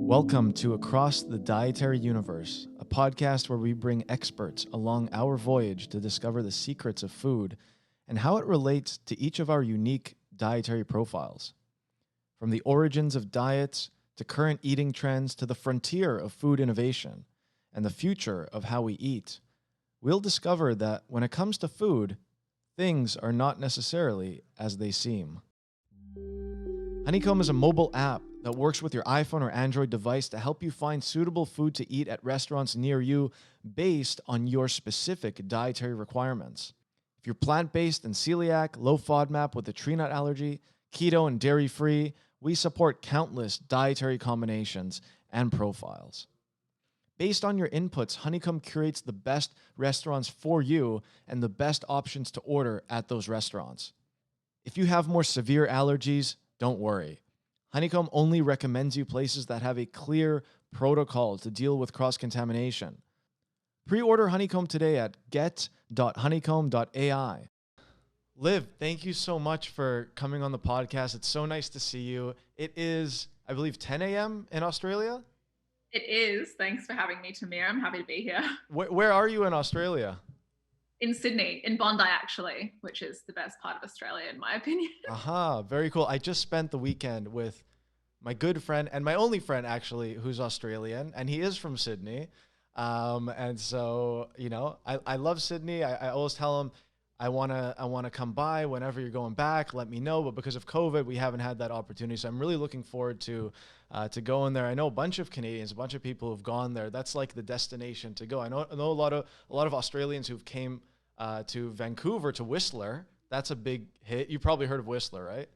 Welcome to Across the Dietary Universe, a podcast where we bring experts along our voyage to discover the secrets of food and how it relates to each of our unique dietary profiles. From the origins of diets to current eating trends to the frontier of food innovation and the future of how we eat, we'll discover that when it comes to food, things are not necessarily as they seem. Honeycomb is a mobile app that works with your iPhone or Android device to help you find suitable food to eat at restaurants near you based on your specific dietary requirements. If you're plant-based and celiac, low FODMAP with a tree nut allergy, keto and dairy-free, we support countless dietary combinations and profiles. Based on your inputs, Honeycomb curates the best restaurants for you and the best options to order at those restaurants. If you have more severe allergies, don't worry. Honeycomb only recommends you places that have a clear protocol to deal with cross-contamination. Pre-order Honeycomb today at get.honeycomb.ai. Liv, thank you so much for coming on the podcast. It's so nice to see you. It is, I believe, 10 a.m. in Australia? It is. Thanks for having me, Tamir. I'm happy to be here. Where are you in Australia? In Sydney, in Bondi, actually, which is the best part of Australia, in my opinion. Aha, very cool. I just spent the weekend with my good friend and my only friend, actually, who's Australian, and he is from Sydney. And so, you know, I love Sydney. I always tell him, I wanna come by whenever you're going back. Let me know. But because of COVID, we haven't had that opportunity. So I'm really looking forward to going there. I know a bunch of Canadians, a bunch of people who've gone there. That's like the destination to go. I know a lot of Australians who've came to Vancouver, to Whistler. That's a big hit. You probably heard of Whistler, right?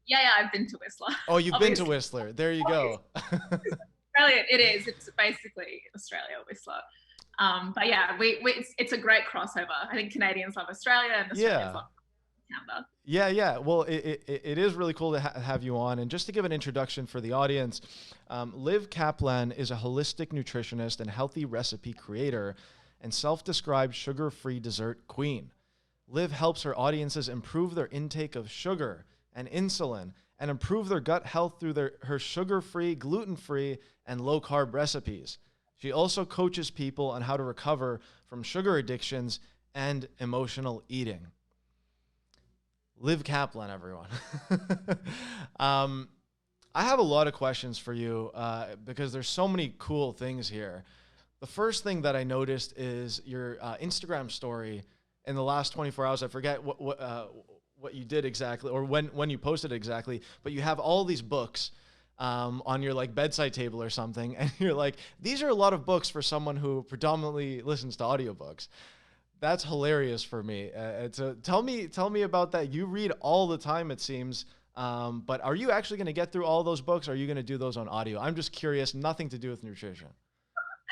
Yeah, I've been to Whistler. Oh, you've been to Whistler. There you go. Australia, it is. It's basically Australia, Whistler. But yeah, it's a great crossover. I think Canadians love Australia and Australians love Canada. Yeah. Well, it is really cool to have you on. And just to give an introduction for the audience, Liv Kaplan is a holistic nutritionist and healthy recipe creator and self-described sugar-free dessert queen. Liv helps her audiences improve their intake of sugar and insulin and improve their gut health through her sugar-free, gluten-free, and low-carb recipes. She also coaches people on how to recover from sugar addictions and emotional eating. Liv Kaplan, everyone. I have a lot of questions for you because there's so many cool things here. The first thing that I noticed is your Instagram story in the last 24 hours. I forget what you did exactly or when you posted it exactly, but you have all these books on your like bedside table or something, and you're like, these are a lot of books for someone who predominantly listens to audiobooks. That's hilarious for me. So tell me about that. You read all the time, it seems, but are you actually going to get through all those books? Or are you going to do those on audio? I'm just curious, nothing to do with nutrition.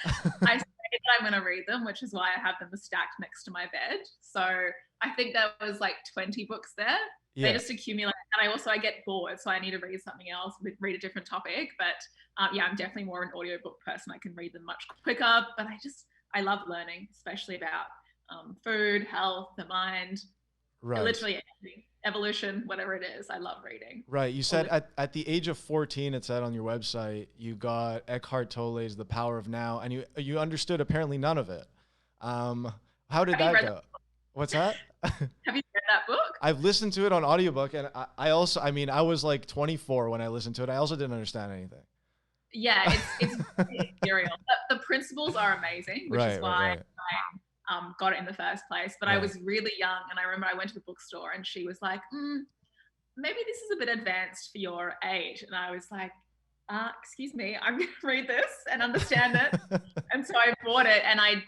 I say that I'm going to read them, which is why I have them stacked next to my bed. So I think there was like 20 books there. Yeah. They just accumulate, and I get bored, so I need to read something else, read a different topic. But yeah, I'm definitely more an audiobook person. I can read them much quicker, but I love learning, especially about food, health, the mind, right? Literally anything, evolution, whatever it is. I love reading. Right. You said at the age of 14, it said on your website, you got Eckhart Tolle's The Power of Now, and you understood apparently none of it. How did that go? What's that? Have you read that book? I've listened to it on audiobook, and I was like 24 when I listened to it. I also didn't understand anything. Yeah, it's material. The principles are amazing, which is why I got it in the first place. But I was really young, and I remember I went to the bookstore, and she was like, maybe this is a bit advanced for your age. And I was like, excuse me, I'm going to read this and understand it. And so I bought it, and I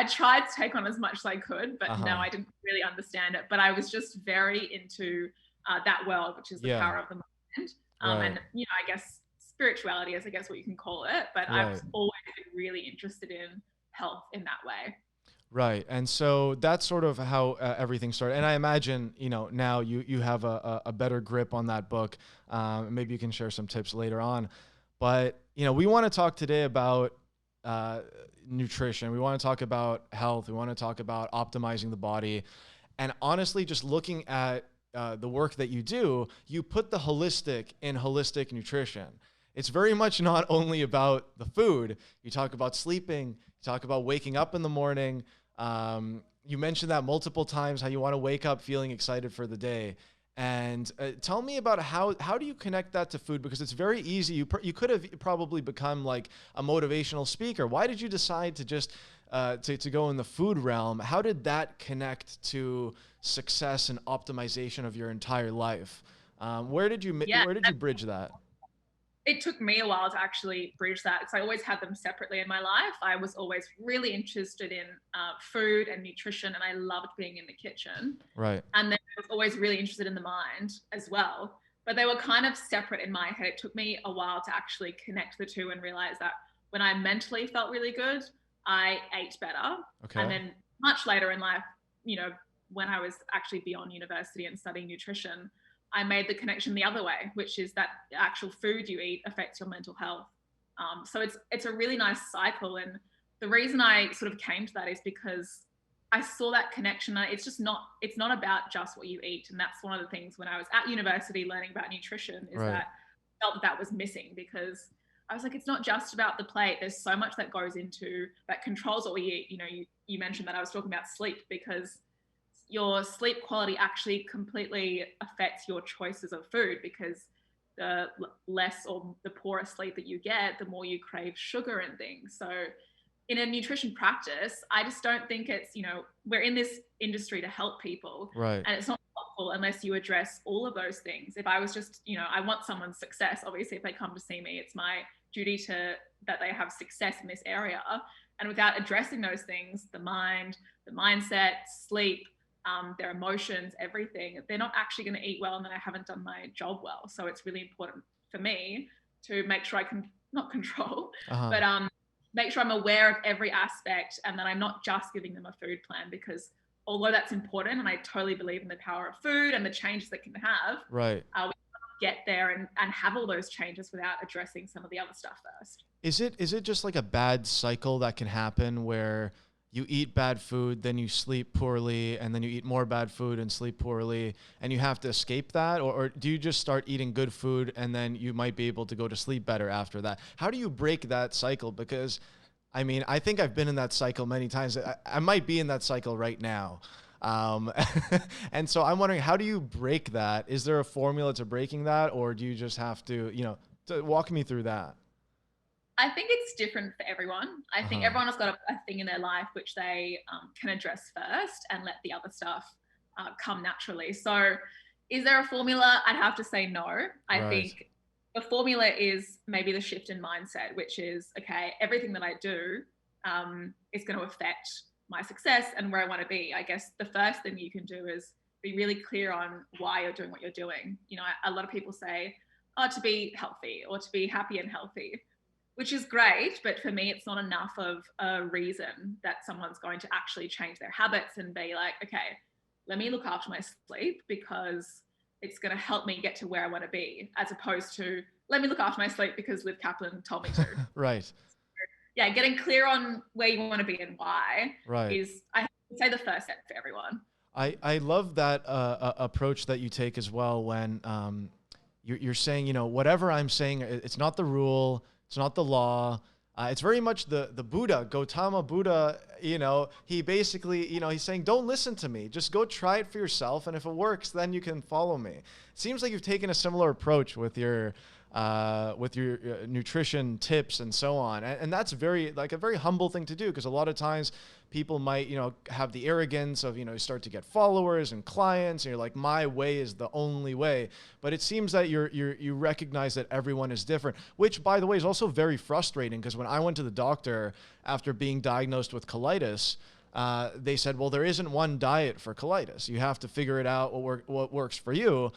tried to take on as much as I could, but no, I didn't really understand it. But I was just very into that world, which is the power of the mind. And, I guess spirituality is, I guess, what you can call it. But I've always been really interested in health in that way. Right. And so that's sort of how everything started. And I imagine, now you have a better grip on that book. Maybe you can share some tips later on. But, we want to talk today about nutrition. We want to talk about health. We want to talk about optimizing the body. And honestly, just looking at the work that you do, you put the holistic in holistic nutrition. it's very much not only about the food. You talk about sleeping, you talk about waking up in the morning. You mentioned that multiple times, how you want to wake up feeling excited for the day. And tell me about how do you connect that to food? Because it's very easy. You could have probably become like a motivational speaker. Why did you decide to just to go in the food realm? How did that connect to success and optimization of your entire life? Where did you bridge that? It took me a while to actually bridge that, because I always had them separately in my life. I was always really interested in food and nutrition, and I loved being in the kitchen. Right. And then I was always really interested in the mind as well. But they were kind of separate in my head. It took me a while to actually connect the two and realize that when I mentally felt really good, I ate better. Okay. And then much later in life, when I was actually beyond university and studying nutrition, I made the connection the other way, which is that the actual food you eat affects your mental health. So it's a really nice cycle. And the reason I sort of came to that is because I saw that connection. It's not about just what you eat. And that's one of the things when I was at university learning about nutrition is that I felt that was missing, because I was like, it's not just about the plate. There's so much that goes into that controls what we eat. You mentioned that I was talking about sleep, because your sleep quality actually completely affects your choices of food, because the less or the poorer sleep that you get, the more you crave sugar and things. So in a nutrition practice, I just don't think it's, we're in this industry to help people. Right. And it's not helpful unless you address all of those things. If I was just, I want someone's success, obviously if they come to see me, it's my duty that they have success in this area. And without addressing those things, the mind, the mindset, sleep, their emotions, everything, they're not actually going to eat well, and then I haven't done my job well. So it's really important for me to make sure I can not control, but make sure I'm aware of every aspect, and that I'm not just giving them a food plan, because although that's important, and I totally believe in the power of food and the changes that can have, right. We can't get there and have all those changes without addressing some of the other stuff first. Is it just like a bad cycle that can happen where you eat bad food, then you sleep poorly, and then you eat more bad food and sleep poorly, and you have to escape that? Or do you just start eating good food and then you might be able to go to sleep better after that? How do you break that cycle? Because, I think I've been in that cycle many times. I might be in that cycle right now. And so I'm wondering, how do you break that? Is there a formula to breaking that, or do you just have to, to walk me through that? I think it's different for everyone. I think everyone has got a thing in their life which they can address first and let the other stuff come naturally. So is there a formula? I'd have to say no. I think the formula is maybe the shift in mindset, which is, okay, everything that I do is going to affect my success and where I want to be. I guess the first thing you can do is be really clear on why you're doing what you're doing. A lot of people say, to be healthy or to be happy and healthy, which is great, but for me, it's not enough of a reason that someone's going to actually change their habits and be like, okay, let me look after my sleep because it's going to help me get to where I want to be, as opposed to let me look after my sleep because Liv Kaplan told me to. Right. Yeah, getting clear on where you want to be and why is, I would say, the first step for everyone. I love that approach that you take as well when you're saying, whatever I'm saying, it's not the rule, it's not the law. It's very much the Buddha, Gautama Buddha, he basically, he's saying, don't listen to me. Just go try it for yourself. And if it works, then you can follow me. It seems like you've taken a similar approach with your nutrition tips and so on. And that's a very humble thing to do, because a lot of times people might, have the arrogance of, you start to get followers and clients and you're like, my way is the only way. But it seems that you recognize that everyone is different, which, by the way, is also very frustrating, because when I went to the doctor after being diagnosed with colitis, they said, well, there isn't one diet for colitis. You have to figure it out what works for you.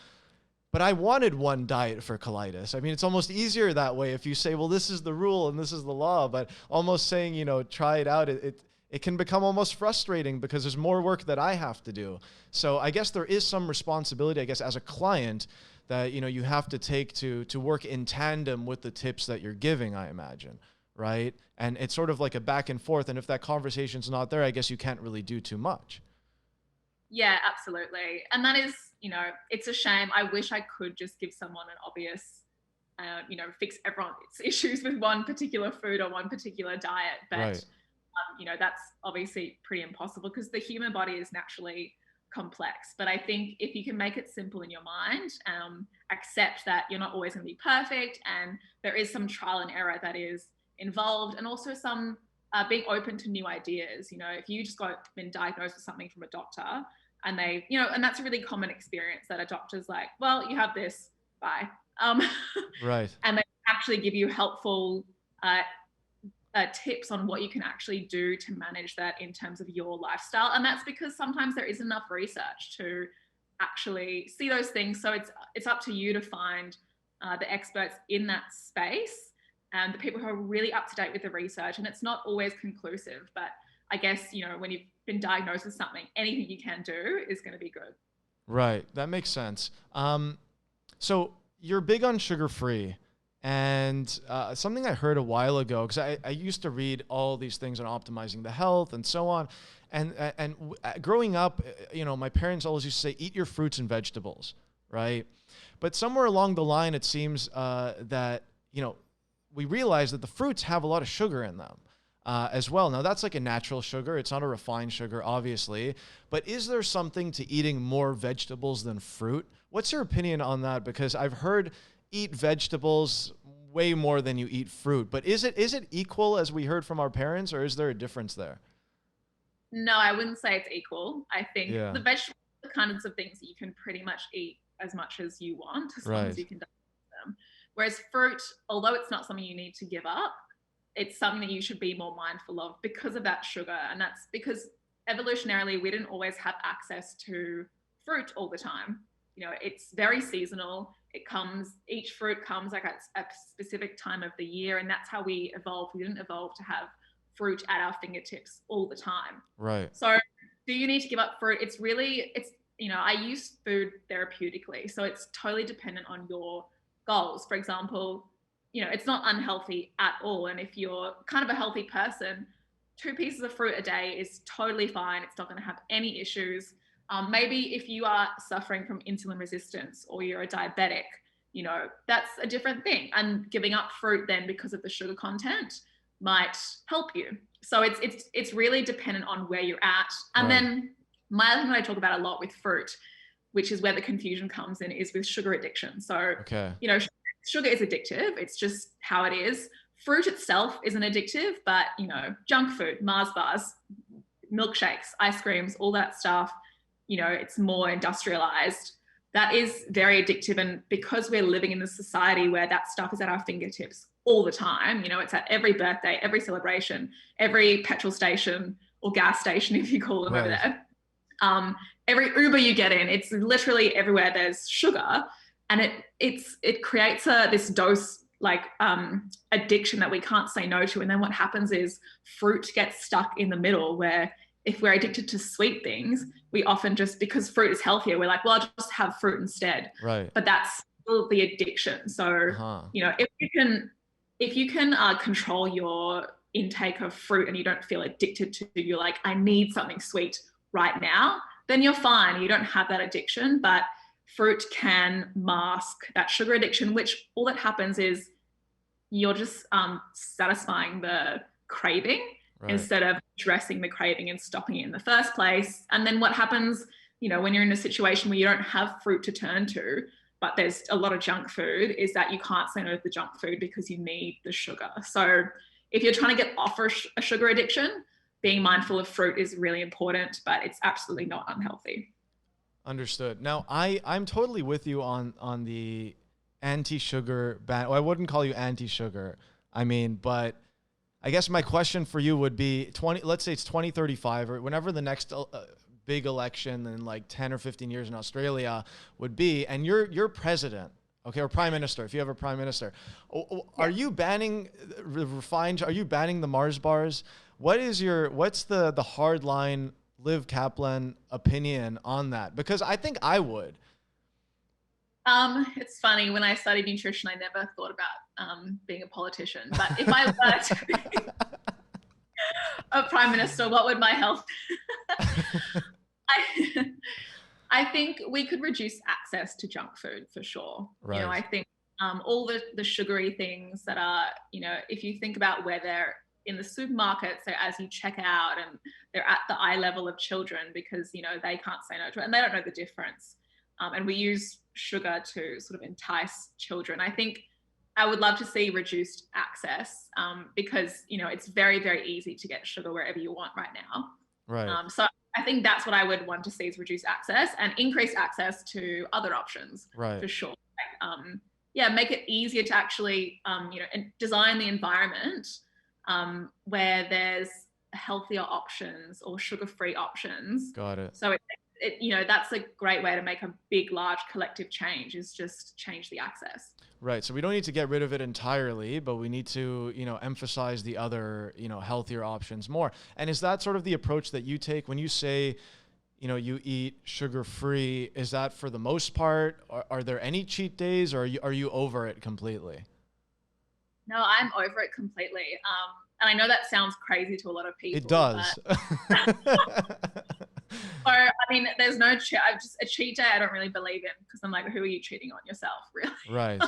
But I wanted one diet for colitis. It's almost easier that way if you say, well, this is the rule and this is the law, but almost saying, try it out, it can become almost frustrating because there's more work that I have to do. So I guess there is some responsibility, as a client, that, you have to take to work in tandem with the tips that you're giving, I imagine, right? And it's sort of like a back and forth. And if that conversation's not there, I guess you can't really do too much. Yeah, absolutely. And that is, it's a shame. I wish I could just give someone an obvious fix everyone's issues with one particular food or one particular diet. But, right. That's obviously pretty impossible because the human body is naturally complex. But I think if you can make it simple in your mind, accept that you're not always going to be perfect and there is some trial and error that is involved, and also some being open to new ideas. If you just been diagnosed with something from a doctor and they, and that's a really common experience that a doctor's like, well, you have this, bye. Right. And they actually give you helpful tips on what you can actually do to manage that in terms of your lifestyle. And that's because sometimes there isn't enough research to actually see those things. So it's up to you to find the experts in that space and the people who are really up to date with the research. And it's not always conclusive, but I guess, when you've been diagnosed with something, anything you can do is going to be good. Right. That makes sense. So you're big on sugar-free. And something I heard a while ago, because I used to read all these things on optimizing the health and so on. And growing up, my parents always used to say, eat your fruits and vegetables, right? But somewhere along the line, it seems that, we realized that the fruits have a lot of sugar in them as well. Now, that's like a natural sugar. It's not a refined sugar, obviously. But is there something to eating more vegetables than fruit? What's your opinion on that? Because I've heard eat vegetables way more than you eat fruit, but is it equal as we heard from our parents, or is there a difference there? No, I wouldn't say it's equal. I think the vegetables are the kinds of things that you can pretty much eat as much as you want, as long as you can digest them. Whereas fruit, although it's not something you need to give up, it's something that you should be more mindful of because of that sugar. And that's because evolutionarily, we didn't always have access to fruit all the time. It's very seasonal. Each fruit comes like at a specific time of the year, and that's how we evolved. We didn't evolve to have fruit at our fingertips all the time. Right. So do you need to give up fruit? I use food therapeutically. So it's totally dependent on your goals. For example, it's not unhealthy at all. And if you're kind of a healthy person, 2 pieces of fruit a day is totally fine. It's not going to have any issues. Maybe if you are suffering from insulin resistance or you're a diabetic, that's a different thing. And giving up fruit then because of the sugar content might help you. So it's really dependent on where you're at. And then my other thing that I talk about a lot with fruit, which is where the confusion comes in, is with sugar addiction. So, sugar is addictive. It's just how it is. Fruit itself isn't addictive, but, junk food, Mars bars, milkshakes, ice creams, all that stuff, it's more industrialized. That is very addictive. And because we're living in a society where that stuff is at our fingertips all the time, it's at every birthday, every celebration, every petrol station or gas station, if you call them over there. Every Uber you get in, it's literally everywhere there's sugar. And it creates this dose addiction that we can't say no to. And then what happens is fruit gets stuck in the middle, where if we're addicted to sweet things, we often just, because fruit is healthier, we're like, well, I'll just have fruit instead. Right. But that's still the addiction. So, if you can control your intake of fruit and you don't feel addicted to, you're like, I need something sweet right now, then you're fine. You don't have that addiction. But fruit can mask that sugar addiction, which all that happens is you're just satisfying the craving instead of addressing the craving and stopping it in the first place. And then what happens, when you're in a situation where you don't have fruit to turn to, but there's a lot of junk food, is that you can't say no to the junk food because you need the sugar. So if you're trying to get off a sugar addiction, being mindful of fruit is really important, but it's absolutely not unhealthy. Understood. Now, I'm totally with you on the anti-sugar ban. Well, I wouldn't call you anti-sugar. But I guess my question for you would be let's say it's 2035 or whenever the next big election in like 10 or 15 years in Australia would be, and you're president, okay, or prime minister, if you have a prime minister. Are you banning refined? Are you banning the Mars bars? What's the hard line Liv Kaplan opinion on that? Because I think I would. It's funny, when I studied nutrition, I never thought about being a politician. But if I were to be a prime minister, what would my health? I think we could reduce access to junk food for sure. Right. I think all the sugary things that are, if you think about where they're in the supermarket, so as you check out and they're at the eye level of children because, they can't say no to it and they don't know the difference. And we use sugar to sort of entice children. I think I would love to see reduced access because, it's very, very easy to get sugar wherever you want right now. Right. So I think that's what I would want to see is reduced access and increased access to other options, right. for sure. Make it easier to actually, design the environment where there's healthier options or sugar-free options. Got it. So that's a great way to make a big, large collective change, is just change the access. Right. So we don't need to get rid of it entirely, but we need to, emphasize the other, healthier options more. And is that sort of the approach that you take when you say, you eat sugar-free? Is that for the most part? Are there any cheat days, or are you over it completely? No, I'm over it completely. And I know that sounds crazy to a lot of people. It does. So, I mean, there's no a cheat day I don't really believe in, because I'm like, who are you cheating on? Yourself, really? Right.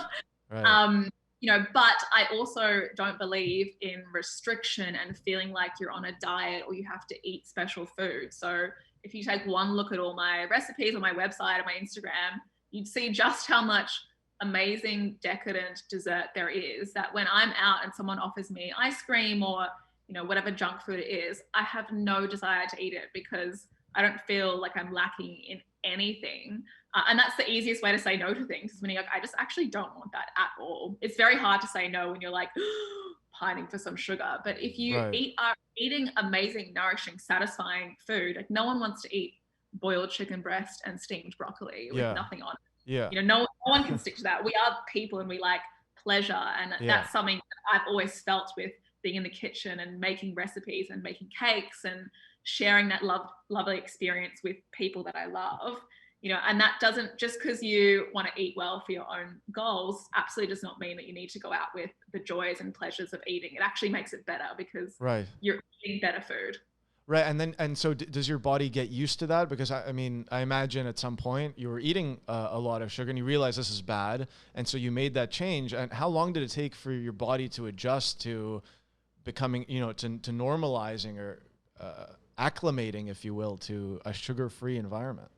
But I also don't believe in restriction and feeling like you're on a diet or you have to eat special food. So if you take one look at all my recipes on my website and my Instagram, you'd see just how much amazing decadent dessert there is, that when I'm out and someone offers me ice cream or, whatever junk food it is, I have no desire to eat it because I don't feel like I'm lacking in anything. And that's the easiest way to say no to things, is when you're like, I just actually don't want that at all. It's very hard to say no when you're like pining for some sugar. But if you are eating amazing, nourishing, satisfying food, like no one wants to eat boiled chicken breast and steamed broccoli with nothing on it. Yeah. No one can stick to that. We are people and we like pleasure. And that's something that I've always felt with being in the kitchen and making recipes and making cakes and sharing that lovely experience with people that I love, and that doesn't, just because you want to eat well for your own goals, absolutely does not mean that you need to go out with the joys and pleasures of eating. It actually makes it better because you're eating better food. Right. And so does your body get used to that? Because I imagine at some point you were eating a lot of sugar and you realized this is bad. And so you made that change. And how long did it take for your body to adjust to becoming, to normalizing or acclimating, if you will, to a sugar-free environment?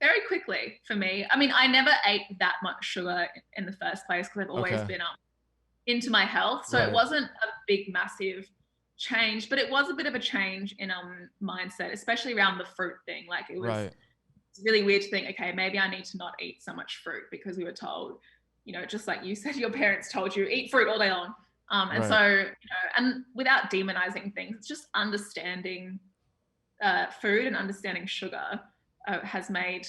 Very quickly for me. I mean, I never ate that much sugar in the first place because I've always been into my health. So it wasn't a big, massive change, but it was a bit of a change in mindset, especially around the fruit thing. Like it was it's really weird to think, okay, maybe I need to not eat so much fruit because we were told, just like you said, your parents told you, eat fruit all day long. And so, and without demonizing things, it's just understanding food and understanding sugar has made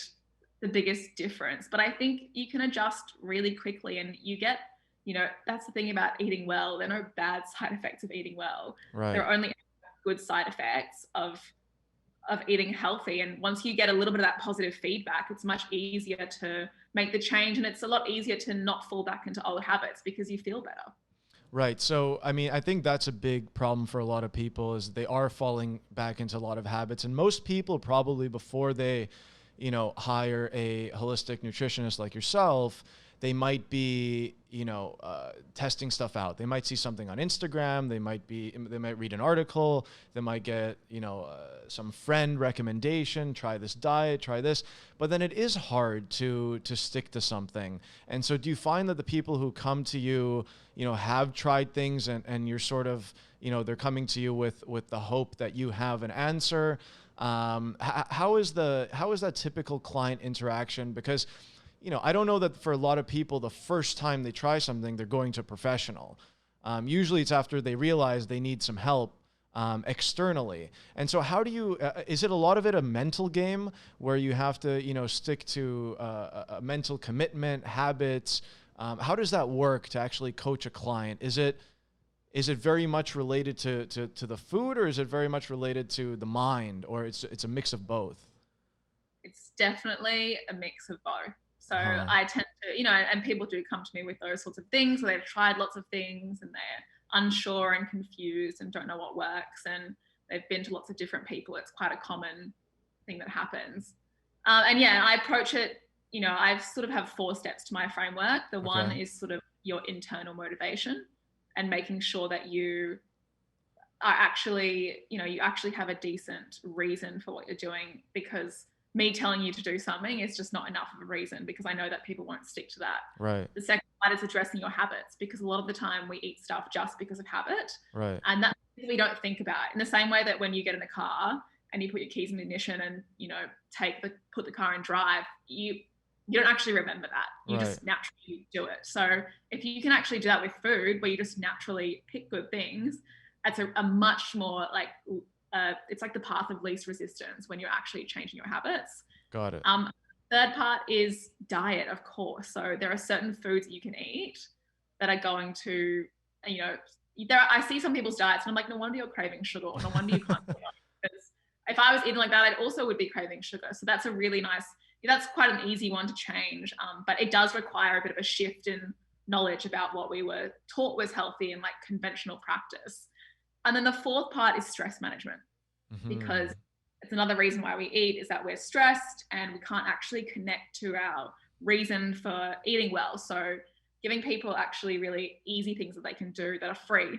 the biggest difference. But I think you can adjust really quickly, and you get, that's the thing about eating well. There are no bad side effects of eating well. There are only good side effects of eating healthy. And once you get a little bit of that positive feedback, it's much easier to make the change. And it's a lot easier to not fall back into old habits because you feel better. Right. So, I think that's a big problem for a lot of people, is they are falling back into a lot of habits. And most people probably, before they, hire a holistic nutritionist like yourself, they might be, testing stuff out. They might see something on Instagram. They might read an article. They might get, some friend recommendation, try this diet, try this. But then it is hard to stick to something. And so do you find that the people who come to you, have tried things and you're sort of, they're coming to you with the hope that you have an answer? How is that typical client interaction? Because I don't know that for a lot of people, the first time they try something, they're going to a professional. Usually it's after they realize they need some help externally. And so how do you, is it a lot of it a mental game where you have to, stick to a mental commitment, habits? How does that work to actually coach a client? Is it very much related to the food, or is it very much related to the mind, or it's a mix of both? It's definitely a mix of both. So I tend to, and people do come to me with those sorts of things where they've tried lots of things and they're unsure and confused and don't know what works. And they've been to lots of different people. It's quite a common thing that happens. And I approach it I've sort of have 4 steps to my framework. The one is sort of your internal motivation and making sure that you are actually, you actually have a decent reason for what you're doing, because me telling you to do something is just not enough of a reason, because I know that people won't stick to that. Right. The second part is addressing your habits, because a lot of the time we eat stuff just because of habit. Right. And that's we don't think about. In the same way that when you get in the car and you put your keys in the ignition and, put the car in drive, you don't actually remember that. You just naturally do it. So if you can actually do that with food, where you just naturally pick good things, that's a much more like, it's like the path of least resistance when you're actually changing your habits. Got it. Third part is diet, of course. So there are certain foods that you can eat that are going to, I see some people's diets and I'm like, no wonder you're craving sugar, or no wonder you can't. Because if I was eating like that, I also would be craving sugar. So that's a really nice, that's quite an easy one to change. But it does require a bit of a shift in knowledge about what we were taught was healthy and like conventional practice. And then the fourth part is stress management, because it's another reason why we eat is that we're stressed and we can't actually connect to our reason for eating well. So giving people actually really easy things that they can do that are free.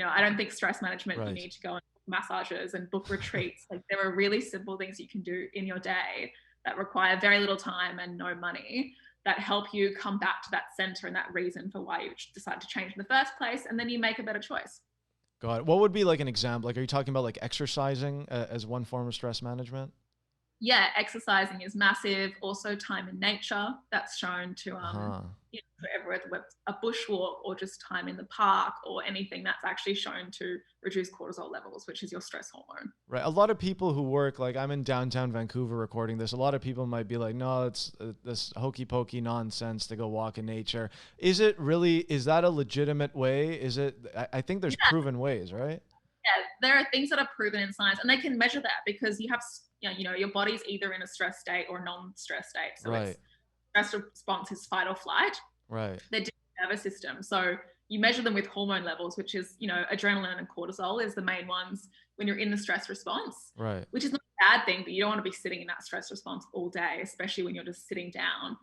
I don't think stress management, you need to go on massages and book retreats. Like, there are really simple things you can do in your day that require very little time and no money, that help you come back to that center and that reason for why you decide to change in the first place. And then you make a better choice. Got it. What would be like an example? Like, are you talking about like exercising as one form of stress management? Yeah, exercising is massive. Also, time in nature, that's shown to whether it's a bushwalk or just time in the park or anything, that's actually shown to reduce cortisol levels, which is your stress hormone. Right. A lot of people who work, like I'm in downtown Vancouver recording this, a lot of people might be like, no, it's this hokey pokey nonsense to go walk in nature. Is that a legitimate way? Is it? I think there's proven ways, right? Yeah, there are things that are proven in science, and they can measure that, because you have, your body's either in a stress state or non-stress state. So it's stress response is fight or flight. Right. They're different nervous system. So you measure them with hormone levels, which is, adrenaline and cortisol is the main ones when you're in the stress response. Right. Which is not a bad thing, but you don't want to be sitting in that stress response all day, especially when you're just sitting down,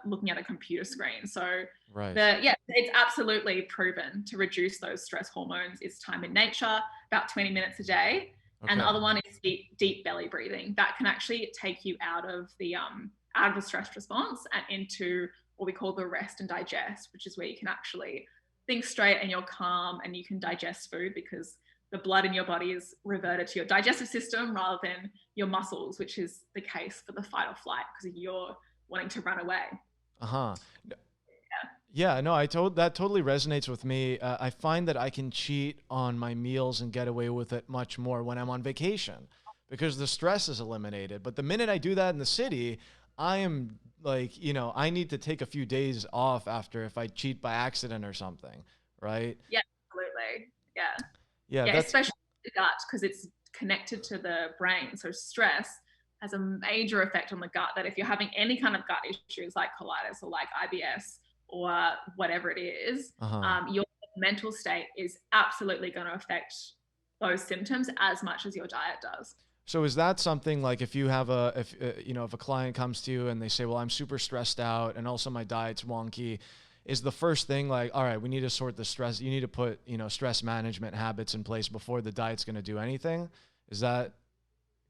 looking at a computer screen. So it's absolutely proven to reduce those stress hormones is time in nature, about 20 minutes a day. Okay. And the other one is deep belly breathing. That can actually take you out of the stress response and into what we call the rest and digest, which is where you can actually think straight and you're calm and you can digest food, because the blood in your body is reverted to your digestive system rather than your muscles, which is the case for the fight or flight, because you're wanting to run away. Yeah, no, that totally resonates with me. I find that I can cheat on my meals and get away with it much more when I'm on vacation, because the stress is eliminated. But the minute I do that in the city, I am like, I need to take a few days off after if I cheat by accident or something, right? Yeah, absolutely. Yeah, especially the gut, because it's connected to the brain. So stress has a major effect on the gut, that if you're having any kind of gut issues like colitis or like IBS or whatever it is, your mental state is absolutely going to affect those symptoms as much as your diet does. So is that something like if a client comes to you and they say, well, I'm super stressed out and also my diet's wonky, is the first thing like, all right, we need to sort the stress. You need to put, stress management habits in place before the diet's going to do anything. Is that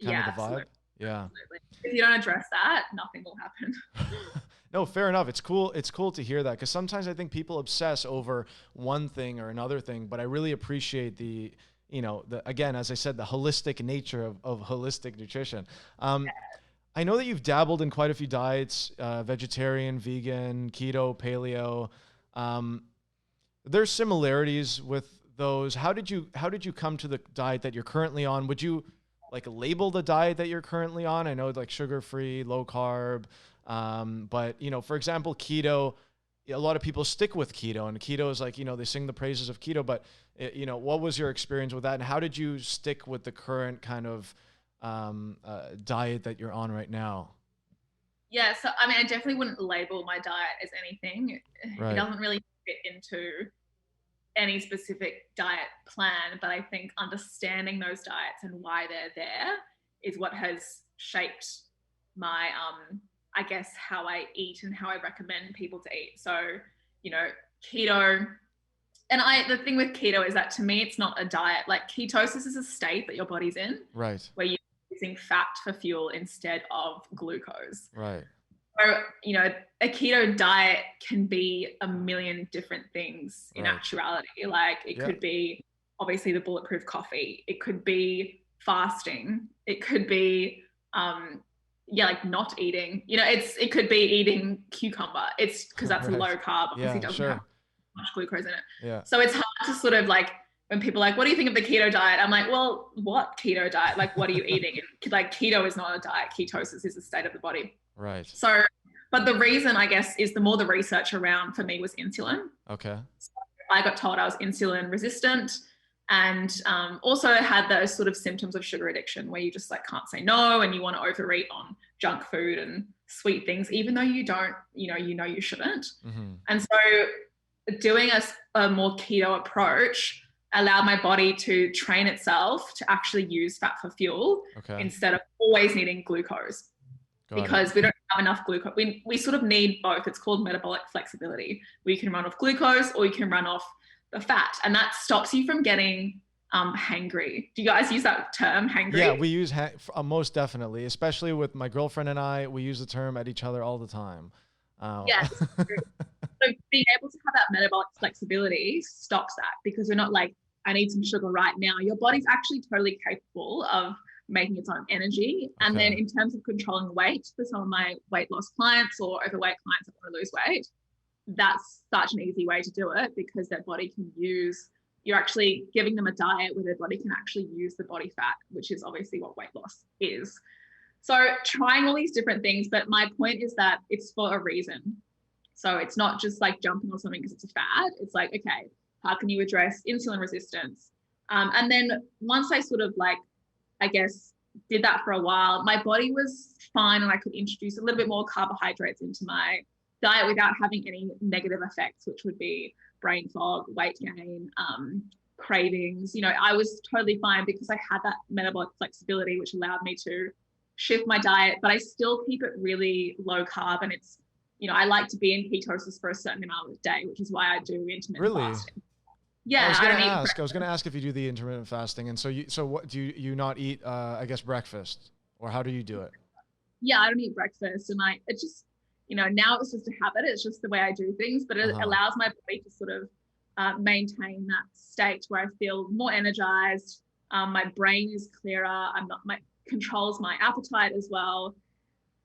kind of the vibe? Absolutely. Yeah. Absolutely. If you don't address that, nothing will happen. No, fair enough. It's cool. It's cool to hear that, because sometimes I think people obsess over one thing or another thing, but I really appreciate again, as I said, the holistic nature of holistic nutrition. I know that you've dabbled in quite a few diets, vegetarian, vegan, keto, paleo. There's similarities with those. How did you come to the diet that you're currently on? Would you like label the diet that you're currently on? I know like sugar-free, low carb, but for example, keto, a lot of people stick with keto, and keto is like, they sing the praises of keto, but what was your experience with that? And how did you stick with the current kind of diet that you're on right now? Yeah, so I mean, I definitely wouldn't label my diet as anything. Right. It doesn't really fit into any specific diet plan, but I think understanding those diets and why they're there is what has shaped my I guess, how I eat and how I recommend people to eat. So, you know, keto. And the thing with keto is that to me, it's not a diet. Like ketosis is a state that your body's in. Right. Where you're using fat for fuel instead of glucose. Right. So, you know, a keto diet can be a million different things in actuality. Like it could be obviously the bulletproof coffee. It could be fasting. It could be, like not eating. You know, it could be eating cucumber. It's because that's low carb. Obviously, doesn't have much glucose in it. Yeah. So it's hard to sort of like, when people are like, what do you think of the keto diet? I'm like, well, what keto diet? Like, what are you eating? Like, keto is not a diet. Ketosis is a state of the body. Right. So, but the reason, I guess, is the more the research around for me was insulin. Okay. So I got told I was insulin resistant, and also had those sort of symptoms of sugar addiction where you just like can't say no and you want to overeat on junk food and sweet things, even though you don't, you know you shouldn't. Mm-hmm. And so doing a more keto approach allowed my body to train itself to actually use fat for fuel instead of always needing glucose. Because we don't have enough glucose. We sort of need both. It's called metabolic flexibility. We can run off glucose or you can run off the fat, and that stops you from getting hangry. Do you guys use that term, hangry? Yeah, we use most definitely, especially with my girlfriend and I. We use the term at each other all the time. Yes. So being able to have that metabolic flexibility stops that, because we're not like, I need some sugar right now. Your body's actually totally capable of making its own energy. And then in terms of controlling weight, for some of my weight loss clients or overweight clients that want to lose weight, that's such an easy way to do it, because their body can use, you're actually giving them a diet where their body can actually use the body fat, which is obviously what weight loss is. So trying all these different things, but my point is that it's for a reason. So it's not just like jumping on something because it's a fad. It's like, okay, how can you address insulin resistance? And then once I sort of like, I guess, did that for a while, my body was fine and I could introduce a little bit more carbohydrates into my diet without having any negative effects, which would be brain fog, weight gain, cravings. You know, I was totally fine because I had that metabolic flexibility, which allowed me to shift my diet, but I still keep it really low carb. And it's, you know, I like to be in ketosis for a certain amount of the day, which is why I do intermittent fasting. Yeah, I was gonna ask if you do the intermittent fasting, and so what do you not eat? I guess breakfast, or how do you do it? Yeah, I don't eat breakfast, and it just, you know, now it's just a habit. It's just the way I do things, but it allows my body to sort of maintain that state where I feel more energized. My brain is clearer. Controls my appetite as well.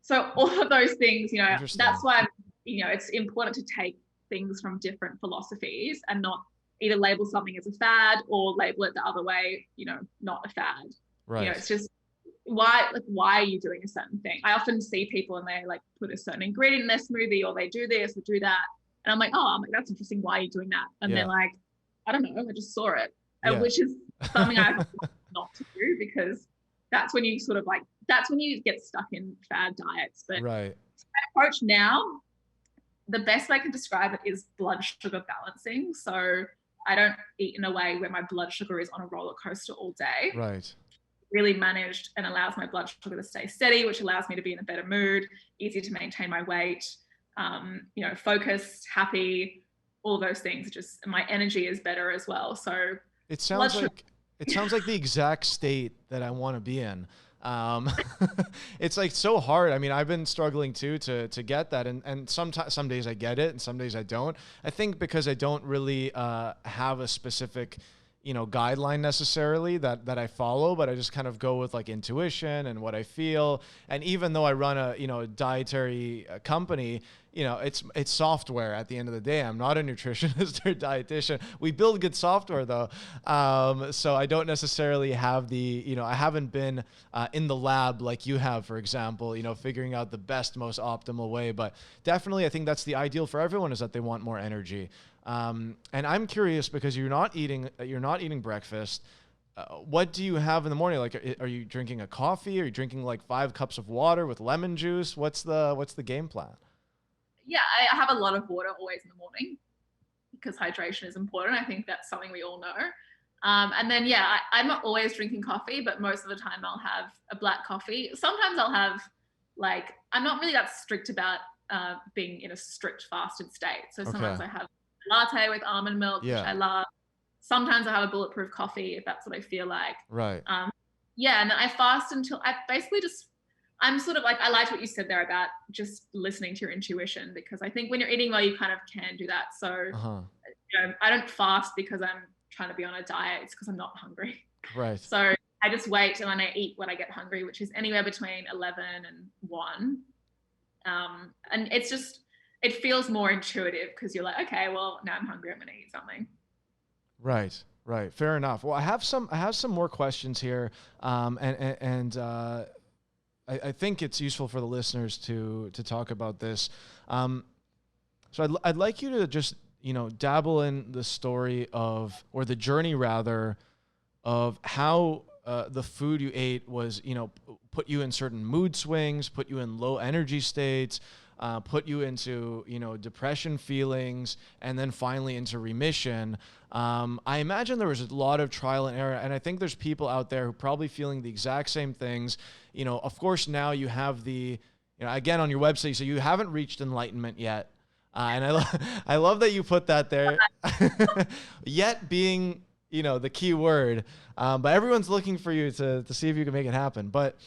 So all of those things, you know, that's why, you know, it's important to take things from different philosophies and not either label something as a fad or label it the other way, you know, not a fad. Right. You know, it's just why are you doing a certain thing? I often see people and they like put a certain ingredient in their smoothie, or they do this or do that. And I'm like, that's interesting. Why are you doing that? And they're like, I don't know. I just saw it. Which is something I have not to do, because that's when you sort of like, that's when you get stuck in fad diets. But my approach now, the best way I can describe it is blood sugar balancing. So I don't eat in a way where my blood sugar is on a roller coaster all day. Right. Really managed, and allows my blood sugar to stay steady, which allows me to be in a better mood, easy to maintain my weight, you know, focused, happy, all those things. Just my energy is better as well. So it sounds like the exact state that I want to be in. It's like so hard. I mean, I've been struggling too to get that, and some days I get it and some days I don't. I think because I don't really have a specific, you know, guideline necessarily that I follow, but I just kind of go with like intuition and what I feel. And even though I run a dietary company, you know, it's software at the end of the day. I'm not a nutritionist or dietitian. We build good software though. So I don't necessarily have I haven't been in the lab like you have, for example, you know, figuring out the best, most optimal way. But definitely I think that's the ideal for everyone, is that they want more energy. And I'm curious, because you're not eating breakfast. What do you have in the morning? Like, are you drinking a coffee? Are you drinking like 5 cups of water with lemon juice? What's the game plan? Yeah, I have a lot of water always in the morning, because hydration is important. I think that's something we all know. And then, I'm not always drinking coffee, but most of the time I'll have a black coffee. Sometimes I'll have, like, I'm not really that strict about being in a strict fasted state. So sometimes I have a latte with almond milk, which I love. Sometimes I have a bulletproof coffee if that's what I feel like. Right. Yeah, and then I fast until I basically I'm sort of like, I liked what you said there about just listening to your intuition, because I think when you're eating well, you kind of can do that. So you know, I don't fast because I'm trying to be on a diet. It's because I'm not hungry. Right. So I just wait and then I eat when I get hungry, which is anywhere between 11 and 1. And it's just, it feels more intuitive because you're like, okay, well, now I'm hungry, I'm going to eat something. Right. Right. Fair enough. Well, I have some more questions here. I think it's useful for the listeners to talk about this. So I'd like you to just, you know, dabble in the story of, or the journey rather, of how the food you ate was, you know, put you in certain mood swings, put you in low energy states, put you into, you know, depression feelings, and then finally into remission. I imagine there was a lot of trial and error, and I think there's people out there who are probably feeling the exact same things. You know, of course, now you have the, you know, again, on your website, so you haven't reached enlightenment yet. And I love that you put that there. Yet being, you know, the key word. But everyone's looking for you to see if you can make it happen. But,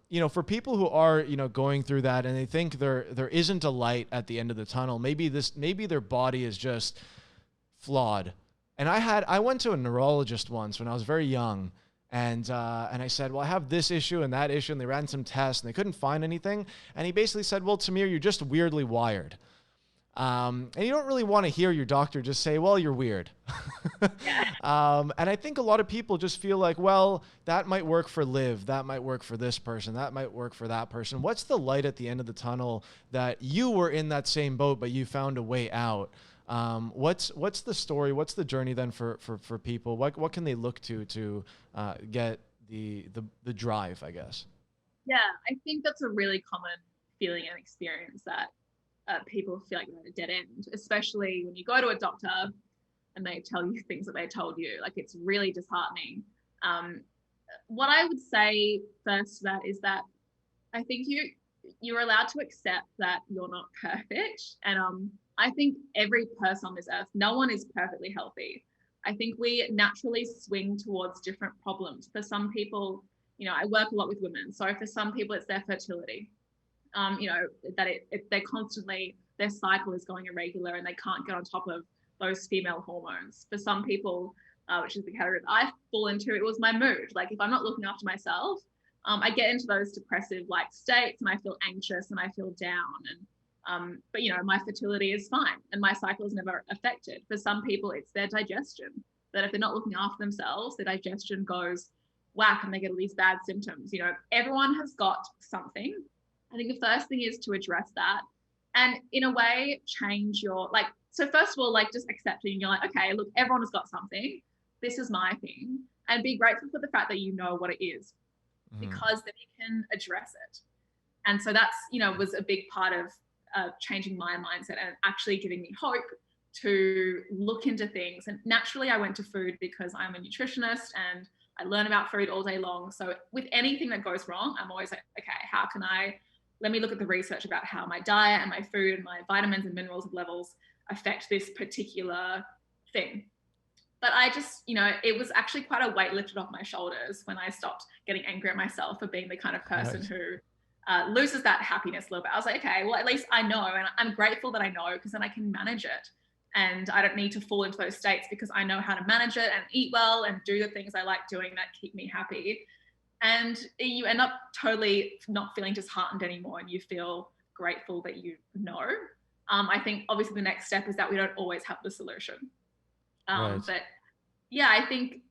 you know, for people who are, you know, going through that and they think there isn't a light at the end of the tunnel, maybe their body is just flawed. And I went to a neurologist once when I was very young, and I said, well, I have this issue and that issue, and they ran some tests and they couldn't find anything. And he basically said, well, Tamir, you're just weirdly wired. And you don't really want to hear your doctor just say, well, you're weird. And I think a lot of people just feel like, well, that might work for Liv. That might work for this person. That might work for that person. What's the light at the end of the tunnel that you were in that same boat, but you found a way out? What's the story? What's the journey then for people? What can they look to get the drive, I guess? Yeah, I think that's a really common feeling and experience, that people feel like they're at a dead end, especially when you go to a doctor and they tell you things that they told you. Like, it's really disheartening. What I would say first to that is that I think you're allowed to accept that you're not perfect. And I think every person on this earth, no one is perfectly healthy. I think we naturally swing towards different problems. For some people, you know, I work a lot with women. So for some people, it's their fertility. You know, that they're constantly, their cycle is going irregular and they can't get on top of those female hormones. For some people, which is the category that I fall into, it was my mood. Like, if I'm not looking after myself, I get into those depressive like states and I feel anxious and I feel down. And but you know, my fertility is fine and my cycle is never affected. For some people, it's their digestion, that if they're not looking after themselves, their digestion goes whack and they get all these bad symptoms. You know, everyone has got something. I think the first thing is to address that and in a way change your, like, so first of all, like, just accepting, you're like, okay, look, everyone has got something. This is my thing. And be grateful for the fact that you know what it is, because then you can address it. And so that's, you know, was a big part of changing my mindset and actually giving me hope to look into things. And naturally I went to food because I'm a nutritionist and I learn about food all day long. So with anything that goes wrong, I'm always like, okay, how can let me look at the research about how my diet and my food and my vitamins and minerals levels affect this particular thing. But I just, you know, it was actually quite a weight lifted off my shoulders when I stopped getting angry at myself for being the kind of person who loses that happiness a little bit. I was like, okay, well, at least I know, and I'm grateful that I know, because then I can manage it. And I don't need to fall into those states because I know how to manage it and eat well and do the things I like doing that keep me happy. And you end up totally not feeling disheartened anymore, and you feel grateful that you know. I think obviously the next step is that we don't always have the solution. But yeah, I think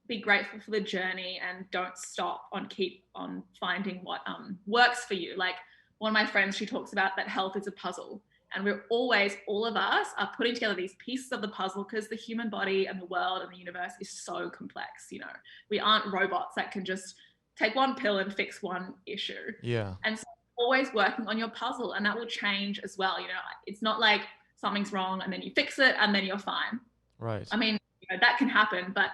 be grateful for the journey and don't stop keep on finding what works for you. Like, one of my friends, she talks about that health is a puzzle, and we're always, all of us are putting together these pieces of the puzzle because the human body and the world and the universe is so complex. You know, we aren't robots that can just take one pill and fix one issue. Yeah. And so always working on your puzzle, and that will change as well. You know, it's not like something's wrong and then you fix it and then you're fine. Right. I mean, you know, that can happen, but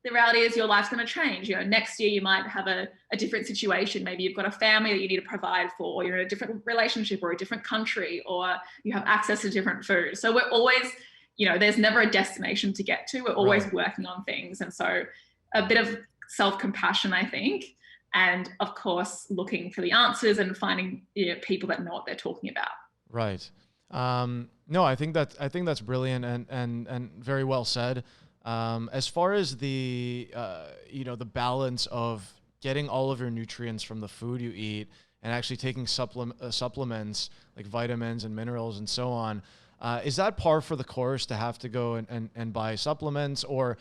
the reality is your life's going to change. You know, next year you might have a different situation. Maybe you've got a family that you need to provide for, or you're in a different relationship or a different country, or you have access to different food. So we're always, you know, there's never a destination to get to. We're always working on things. And so a bit of self-compassion, I think, and of course, looking for the answers and finding, you know, people that know what they're talking about. Right. No, I think that's brilliant and very well said. As far as the, you know, the balance of getting all of your nutrients from the food you eat and actually taking supplements like vitamins and minerals and so on, is that par for the course to have to go and buy supplements, or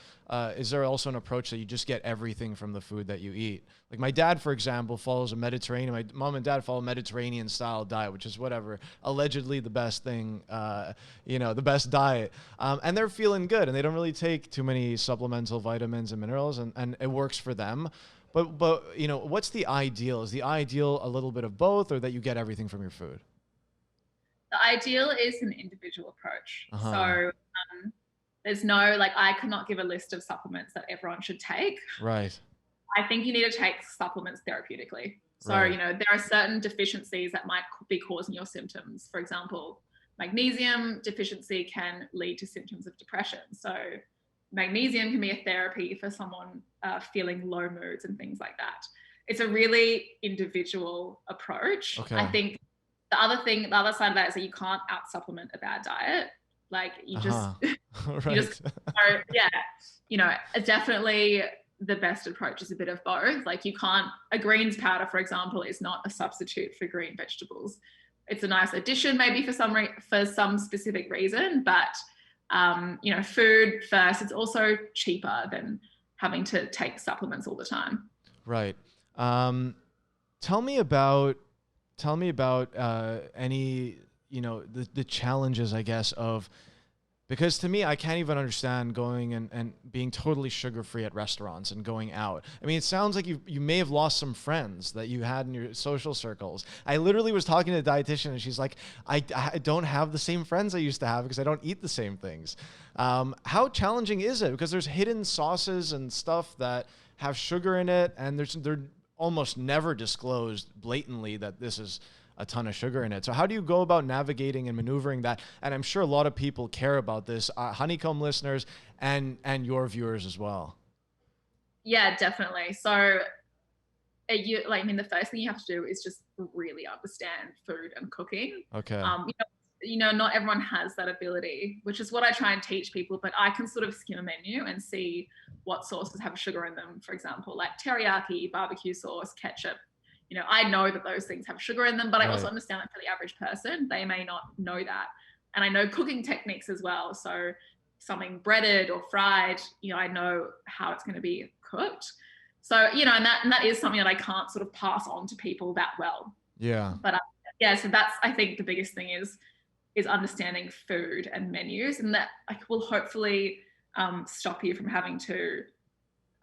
is there also an approach that you just get everything from the food that you eat? Like my dad, for example, follows my mom and dad follow a Mediterranean style diet, which is whatever, allegedly the best thing, you know, the best diet. And they're feeling good and they don't really take too many supplemental vitamins and minerals, and it works for them. But you know, what's the ideal? Is the ideal a little bit of both, or that you get everything from your food? The ideal is an individual approach. So there's no, like, I could not give a list of supplements that everyone should take. Right. I think you need to take supplements therapeutically. So, you know, there are certain deficiencies that might be causing your symptoms. For example, magnesium deficiency can lead to symptoms of depression. So magnesium can be a therapy for someone feeling low moods and things like that. It's a really individual approach. I think the other side of that is that you can't out supplement a bad diet. Like you just, you know, definitely the best approach is a bit of both. Like you can't, a greens powder, for example, is not a substitute for green vegetables. It's a nice addition maybe for some specific reason, but you know, food first, it's also cheaper than having to take supplements all the time. Right. Tell me about any, you know, the challenges, I guess, of, because to me, I can't even understand going and being totally sugar-free at restaurants and going out. I mean, it sounds like you may have lost some friends that you had in your social circles. I literally was talking to a dietitian and she's like, I don't have the same friends I used to have because I don't eat the same things. How challenging is it? Because there's hidden sauces and stuff that have sugar in it, and they're almost never disclosed blatantly that this is a ton of sugar in it. So how do you go about navigating and maneuvering that? And I'm sure a lot of people care about this, Honeycomb listeners and your viewers as well. Yeah, definitely. So I mean, the first thing you have to do is just really understand food and cooking. Okay. You know, not everyone has that ability, which is what I try and teach people, but I can sort of skim a menu and see what sauces have sugar in them. For example, like teriyaki, barbecue sauce, ketchup. You know, I know that those things have sugar in them, but I also understand that for the average person, they may not know that. And I know cooking techniques as well. So something breaded or fried, you know, I know how it's going to be cooked. So, you know, and that is something that I can't sort of pass on to people that well. Yeah. But yeah, so that's, I think the biggest thing is understanding food and menus, and that will hopefully stop you from having to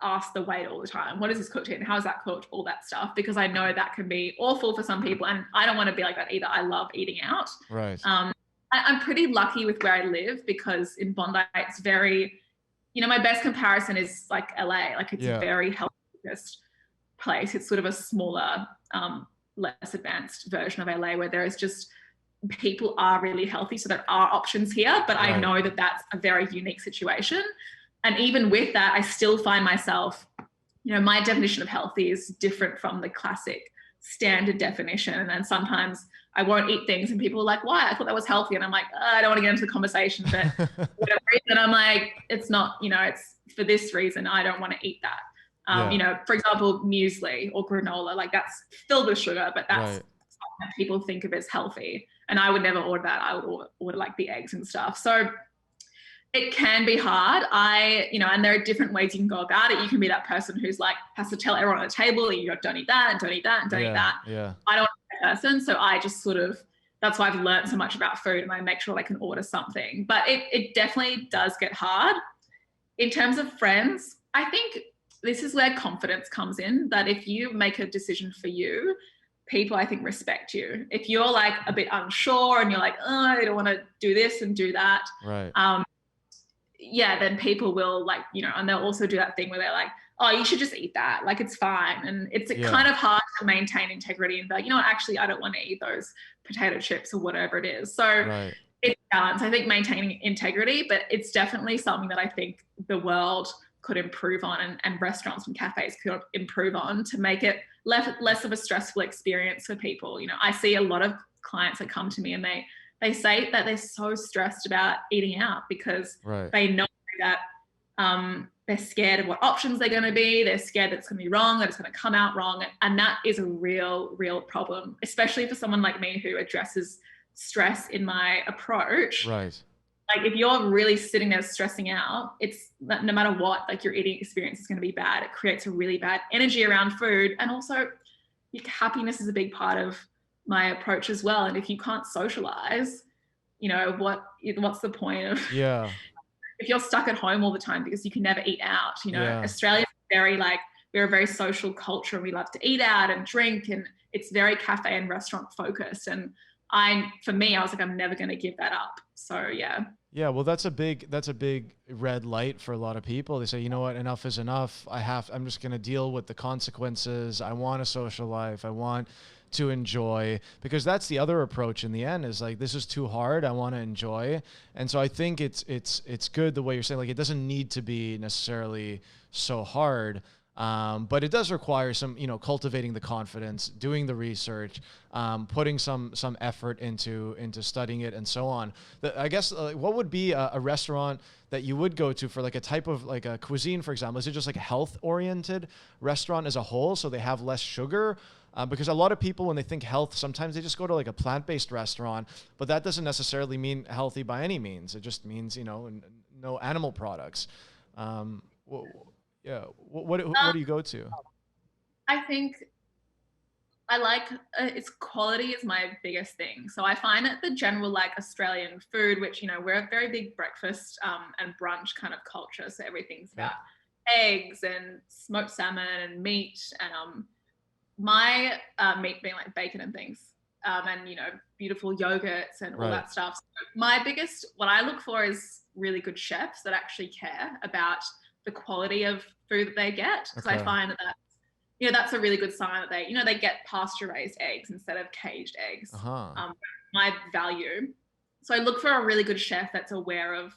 ask the waiter all the time, what is this cooked in? How is that cooked? All that stuff, because I know that can be awful for some people, and I don't want to be like that either. I love eating out. Right. I'm pretty lucky with where I live, because in Bondi, it's very, you know, my best comparison is like LA. Like it's a very health focused place. It's sort of a smaller, less advanced version of LA, where there is just, people are really healthy. So there are options here, but I know that that's a very unique situation. And even with that, I still find myself, you know, my definition of healthy is different from the classic standard definition. And then sometimes I won't eat things and people are like, why? I thought that was healthy. And I'm like, I don't want to get into the conversation, but for whatever reason, I'm like, it's not, you know, it's for this reason, I don't want to eat that. You know, for example, muesli or granola, like that's filled with sugar, but that's something that people think of as healthy. And I would never order that. I would order like the eggs and stuff. So it can be hard. You know, and there are different ways you can go about it. You can be that person who's like, has to tell everyone on the table, you don't eat that and don't eat that and don't eat that. Yeah. I don't want to be that person. So I just sort of, that's why I've learned so much about food, and I make sure I can order something. But it definitely does get hard. In terms of friends, I think this is where confidence comes in, that if you make a decision for you, people, I think, respect you. If you're like a bit unsure and you're like, oh, I don't want to do this and do that. Right. yeah, then people will like, and they'll also do that thing where they're like, oh, you should just eat that. Like, it's fine. And it's kind of hard to maintain integrity and be like, you know what, actually, I don't want to eat those potato chips or whatever it is. So it's balance. I think maintaining integrity, but it's definitely something that I think the world could improve on, and restaurants and cafes could improve on to make it less of a stressful experience for people. I see a lot of clients that come to me and they say that they're so stressed about eating out because they know that they're scared of what options they're going to be. They're scared that it's going to be wrong, that it's going to come out wrong. And that is a real problem, especially for someone like me who addresses stress in my approach. Right. Like, if you're really sitting there stressing out, it's no matter what, like, your eating experience is going to be bad. It creates a really bad energy around food. And also, happiness is a big part of my approach as well. And if you can't socialize, what's the point of if you're stuck at home all the time because you can never eat out? Australia is we're a very social culture, and we love to eat out and drink, and it's very cafe and restaurant focused. And for me, I was like, I'm never going to give that up. So yeah, well, that's a big red light for a lot of people. They say, you know what, enough is enough. I'm just going to deal with the consequences. I want a social life. I want to enjoy, because that's the other approach in the end, is like, this is too hard. I want to enjoy. And so I think it's good the way you're saying, like, it doesn't need to be necessarily so hard. But it does require some, cultivating the confidence, doing the research, putting some effort into studying it, and so on. I guess what would be a restaurant that you would go to for like a type of like a cuisine, for example? Is it just like a health oriented restaurant as a whole, so they have less sugar? Because a lot of people, when they think health, sometimes they just go to like a plant-based restaurant, but that doesn't necessarily mean healthy by any means. It just means, no animal products. Yeah. What do you go to? I think I like it's quality is my biggest thing. So I find that the general like Australian food, which, we're a very big breakfast and brunch kind of culture. So everything's about eggs and smoked salmon and meat, and my meat being like bacon and things, and beautiful yogurts and all that stuff. So what I look for is really good chefs that actually care about the quality of food that they get, because I find that's a really good sign that they get pasture raised eggs instead of caged eggs. My value. So I look for a really good chef that's aware of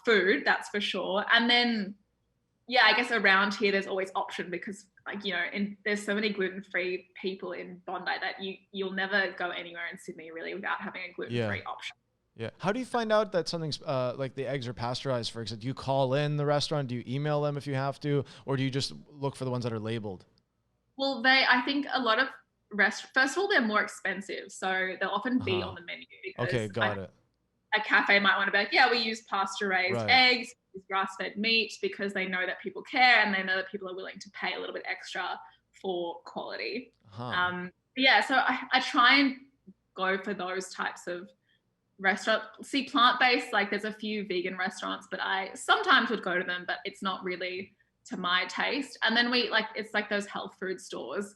food, that's for sure. And then I guess around here there's always option, because there's so many gluten-free people in Bondi that you'll never go anywhere in Sydney really without having a gluten-free option. Yeah. How do you find out that something's like the eggs are pasteurized, for example? Do you call in the restaurant? Do you email them if you have to? Or do you just look for the ones that are labeled? Well, I think a lot of first of all, they're more expensive. So they'll often be on the menu. Because got it. A cafe might want to be like, we use pasture-raised eggs, we use grass-fed meat, because they know that people care and they know that people are willing to pay a little bit extra for quality. So I try and go for those types of restaurant. See, plant-based, like there's a few vegan restaurants, but I sometimes would go to them, but it's not really to my taste. And then it's like those health food stores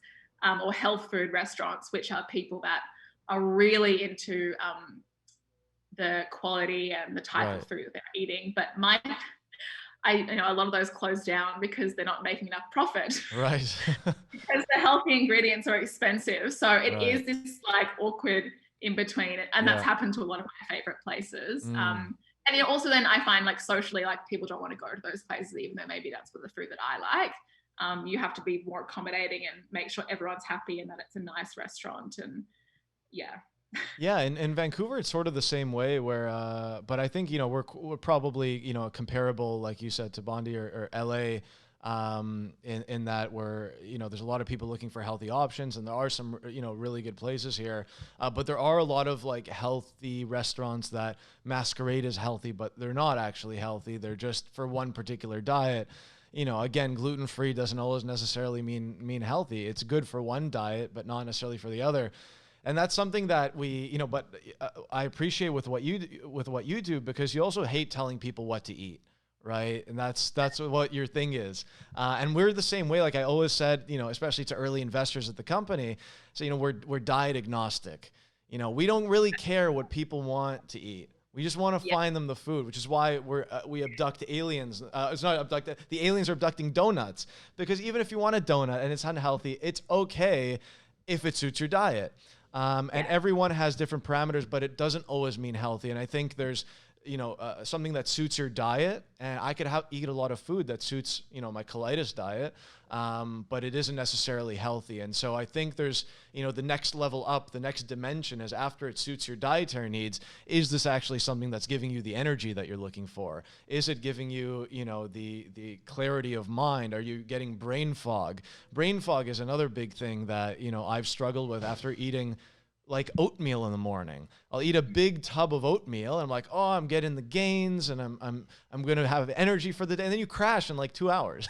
or health food restaurants, which are people that are really into the quality and the type of food that they're eating. But a lot of those close down because they're not making enough profit. Right. Because the healthy ingredients are expensive. So it is this like awkward in between, and that's happened to a lot of my favorite places. And also then I find like socially, like people don't want to go to those places, even though maybe that's what the food that I like. You have to be more accommodating and make sure everyone's happy and that it's a nice restaurant. And Yeah, in Vancouver, it's sort of the same way where, but I think, we're probably, comparable, like you said, to Bondi or LA, in that we're, there's a lot of people looking for healthy options, and there are some, really good places here. But there are a lot of like healthy restaurants that masquerade as healthy, but they're not actually healthy. They're just for one particular diet. Again, gluten-free doesn't always necessarily mean healthy. It's good for one diet, but not necessarily for the other. And that's something that we, but I appreciate with what you do, because you also hate telling people what to eat, right? And that's what your thing is. And we're the same way. Like I always said, especially to early investors at the company, so we're diet agnostic. We don't really care what people want to eat. We just want to find them the food, which is why we abduct aliens. It's not abduct. The aliens are abducting donuts, because even if you want a donut and it's unhealthy, it's okay if it suits your diet. And everyone has different parameters, but it doesn't always mean healthy. And I think there's, something that suits your diet, and I could eat a lot of food that suits, my colitis diet, but it isn't necessarily healthy. And so I think there's, the next level up, the next dimension is, after it suits your dietary needs, is this actually something that's giving you the energy that you're looking for? Is it giving you, the clarity of mind? Are you getting brain fog? Brain fog is another big thing that, I've struggled with after eating like oatmeal in the morning. I'll eat a big tub of oatmeal and I'm like, oh, I'm getting the gains and I'm going to have energy for the day. And then you crash in like 2 hours.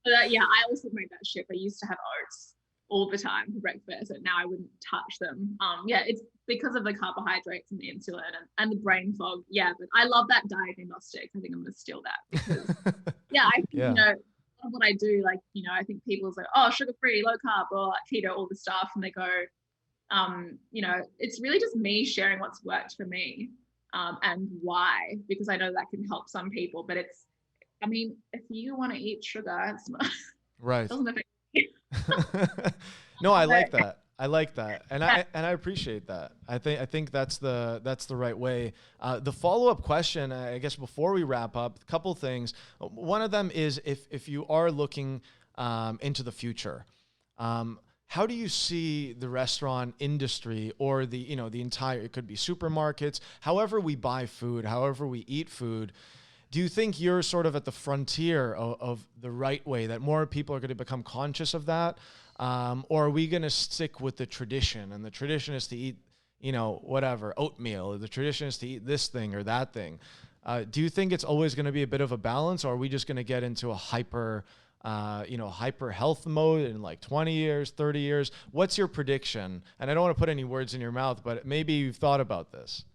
I also made that shift. I used to have oats all the time for breakfast, and now I wouldn't touch them. It's because of the carbohydrates and the insulin and the brain fog. Yeah, but I love that diagnostic. I think I'm going to steal that, because I think, what I do, like, I think people's like, oh, sugar-free, low carb, or keto, all the stuff, and they go, it's really just me sharing what's worked for me, and why, because I know that can help some people, but if you want to eat sugar, it's not, right. It doesn't affect you. No, I like that. I like that. And I appreciate that. I think that's the right way. The follow-up question, I guess, before we wrap up, a couple things. One of them is, if you are looking into the future, how do you see the restaurant industry, or the entire, it could be supermarkets, however we buy food, however we eat food? Do you think you're sort of at the frontier of the right way, that more people are going to become conscious of that? Or are we going to stick with the tradition? And the tradition is to eat, whatever, oatmeal. Or the tradition is to eat this thing or that thing. Do you think it's always going to be a bit of a balance, or are we just going to get into a hyper health mode in like 20 years, 30 years? What's your prediction? And I don't want to put any words in your mouth, but maybe you've thought about this.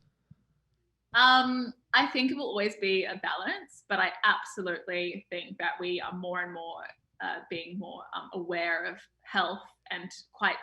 I think it will always be a balance, but I absolutely think that we are more and more being more aware of health, and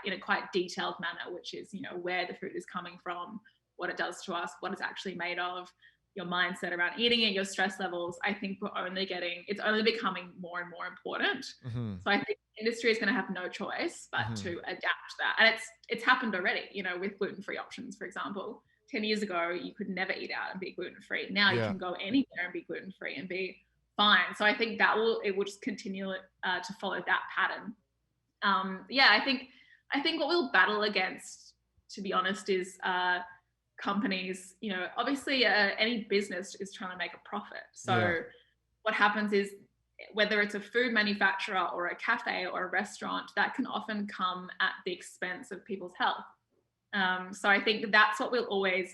in a quite detailed manner, which is, where the food is coming from, what it does to us, what it's actually made of, your mindset around eating it, your stress levels. I think it's only becoming more and more important. Mm-hmm. So I think the industry is going to have no choice but to adapt that. And it's happened already, with gluten-free options, for example. 10 years ago, you could never eat out and be gluten-free. Now you can go anywhere and be gluten-free and be fine. So I think it will just continue to follow that pattern. I think what we'll battle against, to be honest, is companies, obviously any business is trying to make a profit. So what happens is, whether it's a food manufacturer or a cafe or a restaurant, that can often come at the expense of people's health. So I think that's what we'll always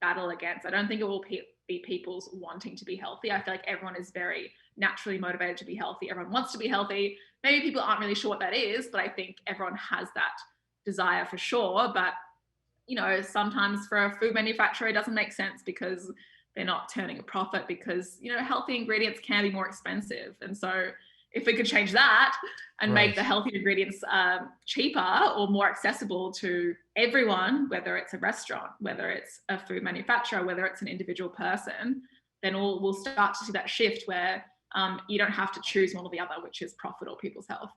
battle against. I don't think it will be people's wanting to be healthy. I feel like everyone is very naturally motivated to be healthy. Everyone wants to be healthy. Maybe people aren't really sure what that is, but I think everyone has that desire for sure. But, sometimes for a food manufacturer, it doesn't make sense, because they're not turning a profit, because, healthy ingredients can be more expensive. And so if we could change that and make the healthy ingredients cheaper or more accessible to everyone, whether it's a restaurant, whether it's a food manufacturer, whether it's an individual person, then we'll start to see that shift where you don't have to choose one or the other, which is profit or people's health.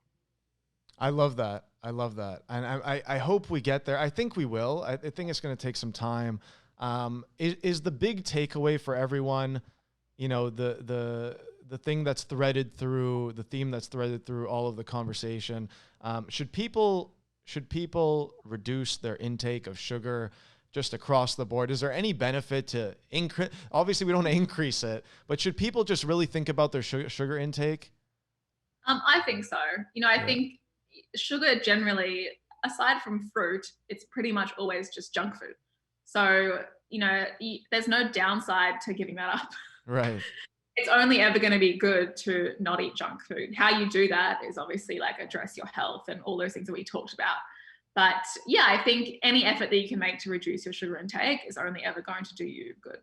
I love that. And I hope we get there. I think we will. I think it's going to take some time. Is the big takeaway for everyone, the thing that's threaded through, the theme that's threaded through all of the conversation, should people reduce their intake of sugar just across the board? Is there any benefit to increase? Obviously, we don't want to increase it, but should people just really think about their sugar intake? I think so. I think sugar generally, aside from fruit, it's pretty much always just junk food. So, there's no downside to giving that up. Right. It's only ever going to be good to not eat junk food. How you do that is obviously like address your health and all those things that we talked about. But I think any effort that you can make to reduce your sugar intake is only ever going to do you good.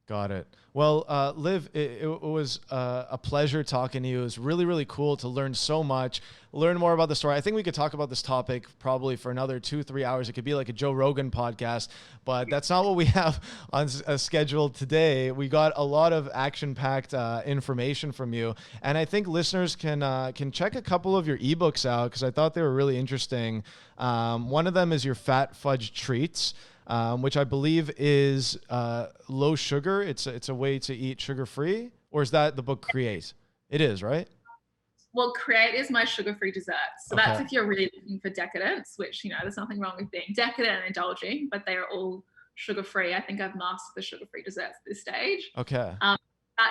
Got it. Well, Liv, it was a pleasure talking to you. It was really, really cool to learn so much, learn more about the story. I think we could talk about this topic probably for another 2-3 hours. It could be like a Joe Rogan podcast, but that's not what we have on scheduled today. We got a lot of action-packed information from you, and I think listeners can check a couple of your ebooks out because I thought they were really interesting. One of them is your Fat Fudge Treats. Which I believe is low sugar. It's a way to eat sugar-free, or is that the book Create? It is, right? Well, Create is my sugar-free dessert. So that's if you're really looking for decadence, which, there's nothing wrong with being decadent and indulging, but they are all sugar-free. I think I've mastered the sugar-free desserts at this stage. Okay. Fat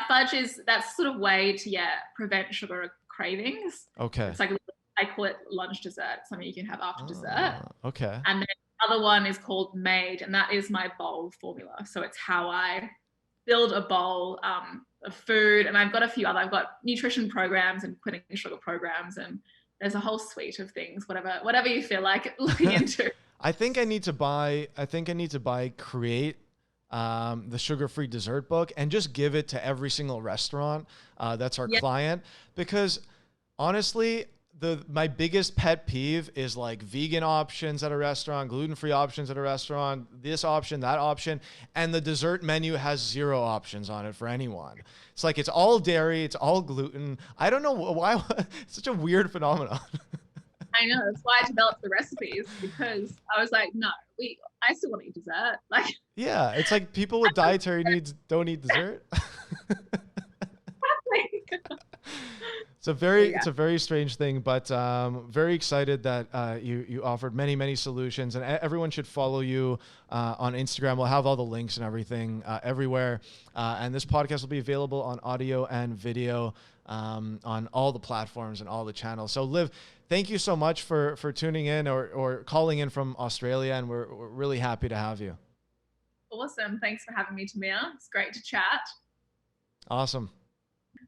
Fudge that's sort of way to, prevent sugar cravings. Okay. It's like, I call it lunch dessert, something you can have after dessert. Okay. And then other one is called Made, and that is my bowl formula. So it's how I build a bowl of food. And I've got I've got nutrition programs and quitting sugar programs, and there's a whole suite of things, whatever you feel like looking into. I think I need to buy Create, the sugar-free dessert book, and just give it to every single restaurant that's our client, because honestly, my biggest pet peeve is like vegan options at a restaurant, gluten-free options at a restaurant, this option, that option, and the dessert menu has 0 options on it for anyone. It's like, it's all dairy, it's all gluten. I don't know why. It's such a weird phenomenon. I know, that's why I developed the recipes, because I was like, no, I still want to eat dessert. Like, yeah, it's like people with dietary needs don't eat dessert. It's a very strange thing, but very excited that you offered many solutions, and everyone should follow you on Instagram. We'll have all the links and everything everywhere, and this podcast will be available on audio and video on all the platforms and all the channels. So Liv, thank you so much for tuning in or calling in from Australia, and we're really happy to have you. Awesome. Thanks for having me, Tamir. It's great to chat. Awesome.